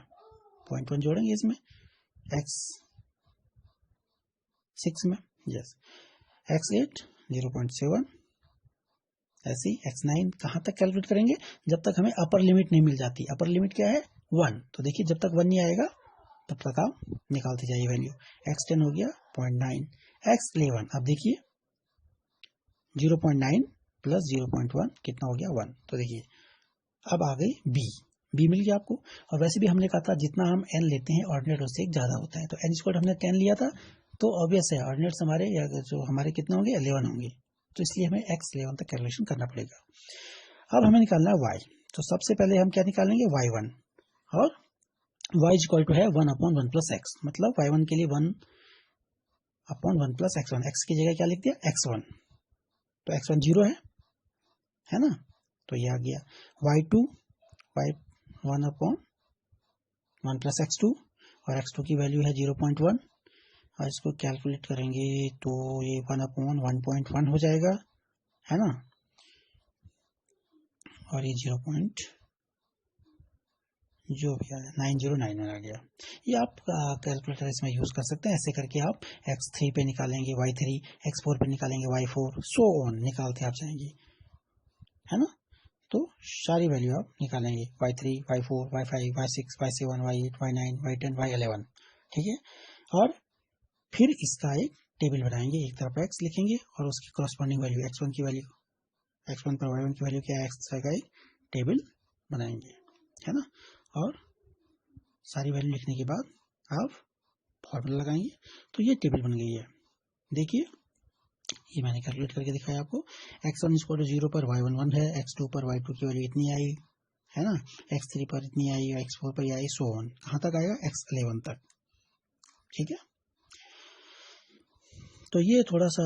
0.1 जोड़ेंगे इसमें x6 में, यस। x8 0.7, ऐसे ही x9 कहाँ तक कैलकुलेट करेंगे, जब तक हमें अपर लिमिट नहीं मिल जाती। अपर लिमिट क्या है 1, तो देखिए जब तक 1 नहीं आएगा तब तक आप निकालते जाइए वैल्यू। x10 हो गया 0.9, x11 अब देखिए 0.9 प्लस 0.1 कितना हो गया 1, तो देखिए अब आ गई b मिल गया आपको। और वैसे भी हमने कहा था जितना हम n लेते हैं ऑर्डिनेट उससे एक ज्यादा होता है, तो n स्क्वायर हमने 10 लिया था, तो ऑब्वियस है ऑर्डिनेट्स हमारे या जो हमारे कितने होंगे 11 होंगे, तो इसलिए हमें x11 तक कैलकुलेशन करना पड़ेगा। अब हमें निकालना है y, तो सबसे पहले हम क्या निकालेंगे y1, और y इक्वल टू है 1/1 प्लस x, मतलब y1 के लिए 1/1 प्लस x1, x की जगह क्या लिख दिया x1, तो x1 0 है ना, तो ये आ गया y2 1/1 प्लस x2, और x2 की वैल्यू है 0.1, और इसको कैलकुलेट करेंगे तो ये 1/1.1 हो जाएगा, है ना, और ये 0. जो भी आया 9091 आ गया। ये आप कैलकुलेटर इसमें यूज कर सकते हैं। ऐसे करके आप x3 पे निकालेंगे y3, x4 पे निकालेंगे y4, सो ऑन निकालते आप जाएंगे, है ना। तो सारी वैल्यू आप निकालेंगे y3, y4, y5, y6, y7, y8, y9, y10, y11, ठीक है। और फिर इसका एक टेबल बनाएंगे, एक तरफ x लिखेंगे और उसकी कॉरस्पॉन्डिंग वैल्यू x1 की वैल्यू, x1 पर y1 की वैल्यू क्या है, x का एक टेबल बनाएंगे, है ना। और सारी वैल्यू लिखने के बाद आप फॉर्मूला लगाएंगे, तो ये टेबल बन गई है। देखिए ये मैंने कैलकुलेट करके दिखाया आपको। x1 इक्वल टू 0 पर y1 1 है, x2 पर y2 की वैल्यू इतनी आई, है ना, x3 पर इतनी आई, x4 पर आई, सो ऑन कहाँ तक आएगा x11 तक, ठीक है। तो ये थोड़ा सा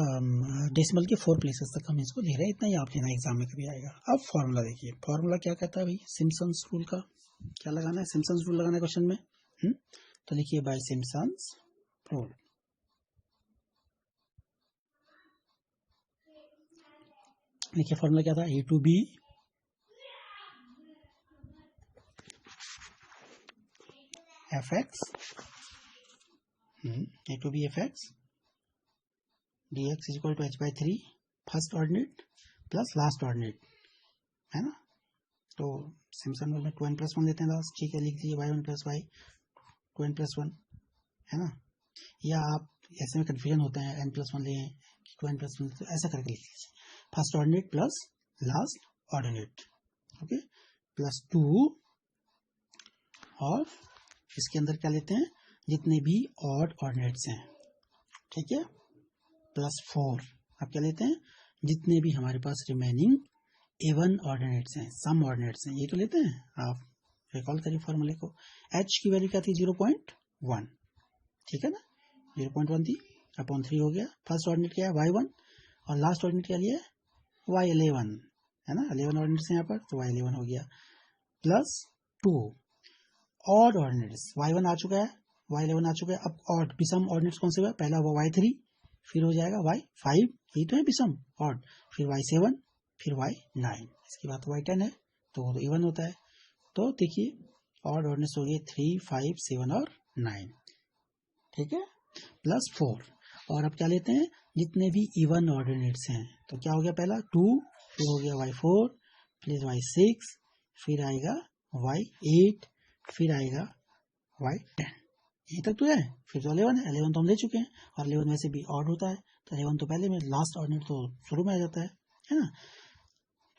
डेसिमल के 4 प्लेसेस तक हम इसको ले रहे हैं, इतना ही आप लेना एग्जाम में कभी आएगा। अब फॉर्मूला देखिए, फॉर्मूला क्या कहता है भाई, सिम्पसन्स रूल का क्या लगाना है, सिम्पसन्स रूल लगाना है क्वेश्चन में। तो लिखिए बाय सिम्पसन्स रूल, देखिए फॉर्मूला क्या था, a to b fx, a to b fx dx is equal to h/3 first ordinate plus last ordinate, है ना। तो सिम्पसन रूल में 2n+1 लेते हैं लास्ट, ठीक है, लिख दीजिए y1 प्लस y 2n+1, है ना। या आप ऐसे में कन्फ्यूजन होता है n+1 लें कि 2n+1, तो ऐसा करके लिख लीजिए first ordinate plus last ordinate, okay, plus 2, और इसके अंदर क्या लेते हैं, जितने भी ऑड ऑर्डिनेट्स हैं, ठीक है, प्लस 4, अब क्या लेते हैं, जितने भी हमारे पास रिमेनिंग इवन ऑर्डिनेट्स हैं, सम ऑर्डिनेट्स हैं, ये तो लेते हैं। आप रिकॉल करिए फॉर्मूले को, h की वैल्यू क्या थी 0.1, ठीक है ना, 0.1 थी, अपॉन 3 हो गया। फर्स्ट ऑर्डिनेट क्या है y1 और लास्ट ऑर्डिनेट क्या लिया है y11 है ना, 11 ऑर्डिनेट्स है यहाँ पर, तो y11 हो गया प्लस 2 ऑड ऑर्डिनेट्स y1 आ चुका है, y11 आ चुका है। अब ऑड विषम ऑर्डिनेट्स कौन से हुआ, पहला वो y3, फिर हो जाएगा y5, यही तो है विषम ऑड, फिर y7, फिर y9, इसके बाद y10 है तो वो तो इवन होता है। तो देखिए ऑड ऑर्डिनेट्स हो गए 3, 5, 7 और 9, ठीक है, प्लस 4। और अब क्या लेते हैं, जितने भी इवन ऑर्डिनेट्स हैं, तो क्या हो गया, पहला 2, फिर हो गया y4, फिर y6, फिर आएगा y8, फिर आएगा y10, यही तक तो है। फिर तो 11 है, 11 तो हम ले चुके हैं, और 11 वैसे भी ऑड होता है, तो 11 तो पहले में, लास्ट ऑर्डिनेट तो शुरू में आ जाता है ना।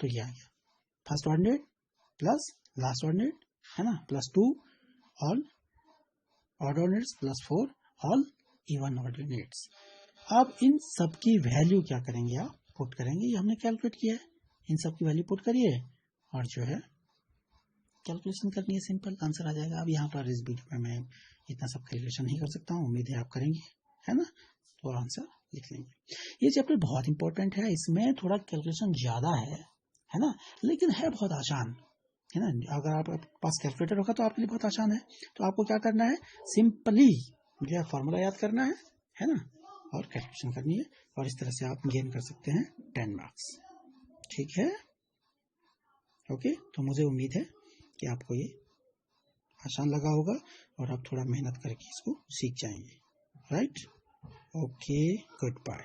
तो ये आ गया first ordinate plus last ordinate है ना, plus 2 all odd ordinates plus 4 all even ordinates. अब इन सब की वैल्यू क्या करेंगे, आप पुट करेंगे, ये हमने कैलकुलेट किया है, इन सब की वैल्यू पुट करिए और जो है कैलकुलेशन करनी है, सिंपल आंसर आ जाएगा। अब यहाँ पर इस वीडियो में मैं इतना सब कैलकुलेशन नहीं कर सकता हूँ, उम्मीद है आप करेंगे, है ना, तो आंसर लिख लेंगे। ये चैप्टर बहुत इंपॉर्टेंट है, इसमें थोड़ा कैलकुलेशन ज़्यादा है ना, लेकिन है बहुत आसान, है ना। अगर आपके पास कैलकुलेटर होगा तो आपके लिए बहुत आसान है। तो आपको क्या करना है, सिंपली जो है फॉर्मूला याद करना है ना, और कैलकुलेशन करनी है, और इस तरह से आप गेन कर सकते हैं 10 मार्क्स, ठीक है। ओके, तो मुझे उम्मीद है कि आपको ये आसान लगा होगा और आप थोड़ा मेहनत करके इसको सीख जाएंगे, राइट। Okay, good bye.